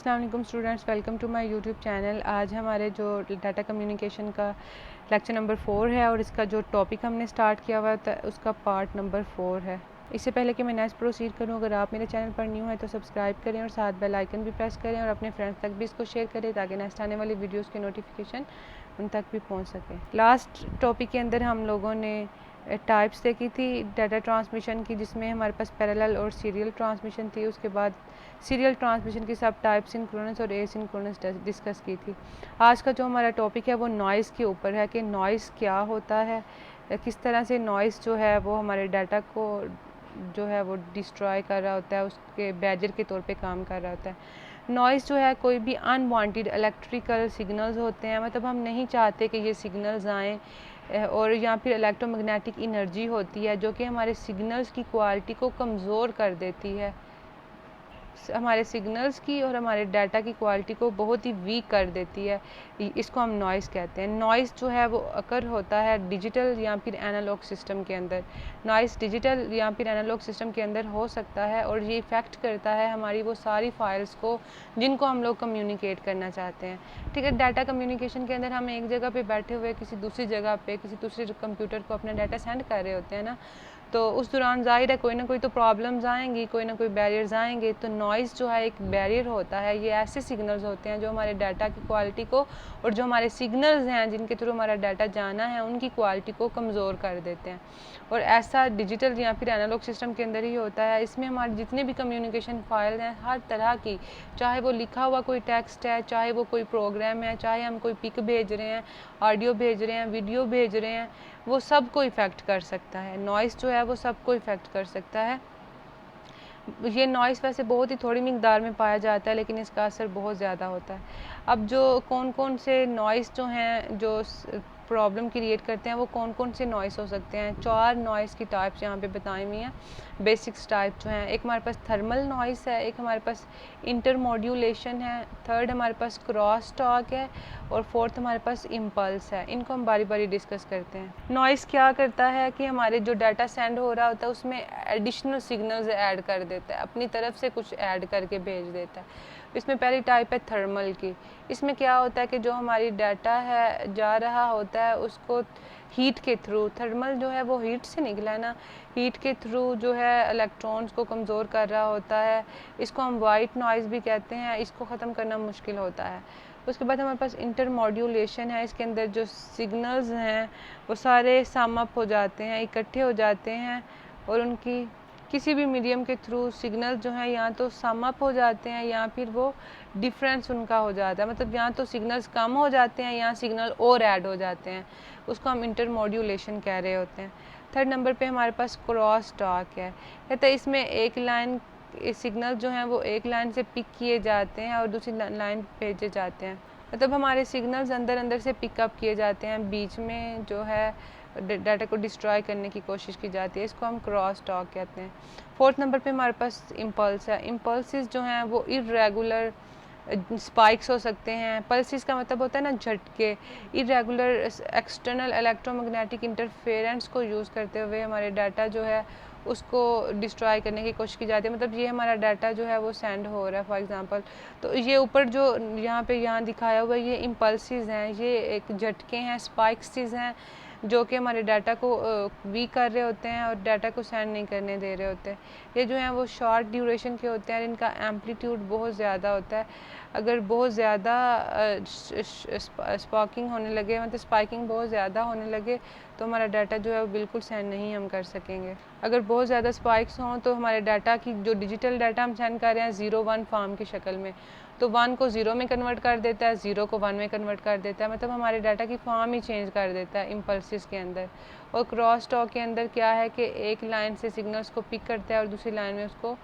अस्सलाम वालेकुम students, welcome to my YouTube channel. आज हमारे जो डाटा कम्युनिकेशन का लेक्चर नंबर 4 है और इसका जो टॉपिक हमने स्टार्ट किया हुआ था उसका पार्ट नंबर 4 है। इससे पहले कि मैं नेक्स्ट प्रोसीड करूं, अगर आप मेरे चैनल पर न्यू हैं तो सब्सक्राइब करें और साथ बेल आइकन भी प्रेस करें और अपने फ्रेंड्स तक भी इसको शेयर करें ताकि नेक्स्ट आने वाली वीडियोज़ की नोटिफिकेशन उन तक भी पहुँच सके। लास्ट टॉपिक के अंदर हम लोगों ने टाइप्स देखी थी डाटा ट्रांसमिशन की, जिसमें हमारे पास पैरेलल और सीरियल ट्रांसमिशन थी। उसके बाद सीरियल ट्रांसमिशन की सब टाइप सिंक्रोनस और एसिंक्रोनस डिस्कस की थी। आज का जो हमारा टॉपिक है वो नॉइज़ के ऊपर है कि नॉइज़ क्या होता है, किस तरह से नॉइज़ जो है वो हमारे डाटा को जो है वो डिस्ट्रॉय कर रहा होता है, उसके बैरियर के तौर पे काम कर रहा होता है। नॉइज़ जो है कोई भी अनवांटेड इलेक्ट्रिकल सिग्नल्स होते हैं, मतलब हम नहीं चाहते कि ये सिग्नल्स आएँ, और या फिर इलेक्ट्रोमैग्नेटिक एनर्जी होती है जो कि हमारे सिग्नल्स की क्वालिटी को कमज़ोर कर देती है, हमारे सिग्नल्स की और हमारे डाटा की क्वालिटी को बहुत ही वीक कर देती है। इसको हम नॉइज़ कहते हैं। नॉइज़ जो है वो अकर होता है डिजिटल या फिर एनालॉग सिस्टम के अंदर। नॉइज़ डिजिटल या फिर एनालॉग सिस्टम के अंदर हो सकता है और ये इफ़ेक्ट करता है हमारी वो सारी फाइल्स को जिनको हम लोग कम्युनिकेट करना चाहते हैं। ठीक है, डाटा कम्युनिकेशन के अंदर हम एक जगह पे बैठे हुए किसी दूसरी जगह पे किसी दूसरे कंप्यूटर को अपना डाटा सेंड कर रहे होते हैं ना, तो उस दौरान ज़ाहिर है कोई ना कोई तो प्रॉब्लम्स आएंगी, कोई ना कोई बैरियर्स आएंगे। तो नॉइज़ जो है एक बैरियर होता है। ये ऐसे सिग्नल्स होते हैं जो हमारे डाटा की क्वालिटी को और जो हमारे सिग्नल्स हैं जिनके थ्रू हमारा डाटा जाना है उनकी क्वालिटी को कमज़ोर कर देते हैं। और ऐसा डिजिटल या फिर एनालॉग सिस्टम के अंदर ही होता है। इसमें हमारे जितने भी कम्युनिकेशन फाइल हैं हर तरह की, चाहे वो लिखा हुआ कोई टेक्स्ट है, चाहे वो कोई प्रोग्राम है, चाहे हम कोई पिक भेज रहे हैं, ऑडियो भेज रहे हैं, वीडियो भेज रहे हैं, वो सब को इफ़ेक्ट कर सकता है। नॉइज़ जो है वो सबको इफ़ेक्ट कर सकता है। ये नॉइज़ वैसे बहुत ही थोड़ी मिकदार में पाया जाता है लेकिन इसका असर बहुत ज़्यादा होता है। अब जो कौन कौन से नॉइज़ जो हैं जो प्रॉब्लम क्रिएट करते हैं वो कौन कौन से नॉइज़ हो सकते हैं। 4 नॉइज़ की टाइप्स यहाँ पे बताई हुई हैं, बेसिक्स टाइप जो हैं। एक हमारे पास थर्मल नॉइज़ है, एक हमारे पास इंटरमॉड्यूलेशन है, थर्ड हमारे पास क्रॉस टॉक है और फोर्थ हमारे पास इम्पल्स है। इनको हम बारी बारी डिस्कस करते हैं। नॉइज़ क्या करता है कि हमारे जो डाटा सेंड हो रहा होता है उसमें एडिशनल सिग्नल्स ऐड कर देता है, अपनी तरफ से कुछ ऐड करके भेज देता है। इसमें पहली टाइप है थर्मल की। इसमें क्या होता है कि जो हमारी डाटा है जा रहा होता है उसको हीट के थ्रू, थर्मल जो है वो हीट से निकला है ना, हीट के थ्रू जो है इलेक्ट्रॉन्स को कमज़ोर कर रहा होता है। इसको हम वाइट नॉइज़ भी कहते हैं। इसको ख़त्म करना मुश्किल होता है। उसके बाद हमारे पास इंटरमॉड्यूलेशन है। इसके अंदर जो सिग्नल्स हैं वो सारे सम अप हो जाते हैं, इकट्ठे हो जाते हैं और उनकी किसी भी मीडियम के थ्रू सिग्नल जो हैं या तो सम अप हो जाते हैं या फिर वो डिफरेंस उनका हो जाता है, मतलब या तो सिग्नल्स कम हो जाते हैं या सिग्नल और ऐड हो जाते हैं। उसको हम इंटरमॉड्यूलेशन कह रहे होते हैं। थर्ड नंबर पे हमारे पास क्रॉस टॉक है। कहते हैं इसमें एक लाइन सिग्नल जो हैं वो एक लाइन से पिक किए जाते हैं और दूसरी लाइन भेजे जाते हैं, मतलब हमारे सिग्नल्स अंदर अंदर से पिकअप किए जाते हैं, बीच में जो है डाटा को डिस्ट्रॉय करने की कोशिश की जाती है। इसको हम क्रॉस टॉक कहते हैं। फोर्थ नंबर पे हमारे पास इम्पल्स है। इम्पल्सिस जो हैं वो इरेगुलर स्पाइक्स हो सकते हैं। पल्सिस का मतलब होता है ना झटके। इरेगुलर एक्सटर्नल इलेक्ट्रोमैग्नेटिक इंटरफेरेंस को यूज़ करते हुए हमारे डाटा जो है उसको डिस्ट्रॉय करने की कोशिश की जाती है, मतलब ये हमारा डाटा जो है वो सेंड हो रहा है फॉर एग्जांपल। तो ये ऊपर जो यहाँ दिखाया हुआ है ये इम्पल्सिस हैं, ये एक झटके हैं, स्पाइक्स हैं जो कि हमारे डाटा को वीक कर रहे होते हैं और डाटा को सेंड नहीं करने दे रहे होते हैं। ये जो हैं वो शॉर्ट ड्यूरेशन के होते हैं, इनका एम्पलीट्यूड बहुत ज़्यादा होता है। अगर बहुत ज़्यादा स्पार्किंग होने लगे, मतलब स्पाइकिंग बहुत ज़्यादा होने लगे तो हमारा डाटा जो है वो बिल्कुल सेंड नहीं हम कर सकेंगे। अगर बहुत ज़्यादा स्पाइक्स हों तो हमारे डाटा की जो डिजिटल डाटा हम सेंड कर रहे हैं 0-1 फॉर्म की शक्ल में, तो 1 को 0 में कन्वर्ट कर देता है, 0 को 1 में कन्वर्ट कर देता है, मतलब हमारे डाटा की फॉर्म ही चेंज कर देता है इम्पल्सिस के अंदर। और क्रॉस टॉक के अंदर क्या है कि एक लाइन से सिग्नल्स को पिक करता है और दूसरी लाइन में उसको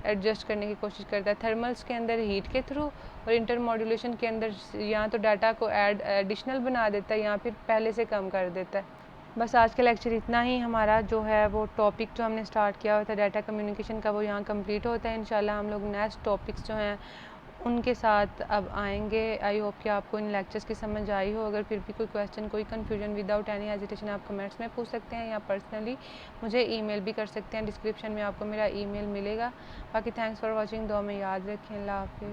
एडजस्ट करने की कोशिश करता है। थर्मल्स के अंदर हीट के थ्रू और इंटरमॉड्यूलेशन के अंदर या तो डाटा को एडिशनल बना देता है या फिर पहले से कम कर देता है। बस आज का लेक्चर इतना ही। हमारा जो है वो टॉपिक जो हमने स्टार्ट किया हुआ था डाटा कम्युनिकेशन का वो यहाँ कंप्लीट होता है। इंशाल्लाह हम लोग नेक्स्ट टॉपिक्स जो हैं उनके साथ अब आएंगे। आई होप कि आपको इन लेक्चर्स की समझ आई हो। अगर फिर भी कोई क्वेश्चन, कोई कन्फ्यूजन, विदाउट एनी हेजिटेशन आप कमेंट्स में पूछ सकते हैं या पर्सनली मुझे ईमेल भी कर सकते हैं। डिस्क्रिप्शन में आपको मेरा ईमेल मिलेगा। बाकी थैंक्स फॉर वॉचिंग। दुआ में याद रखें। अल्लाह हाफिज़।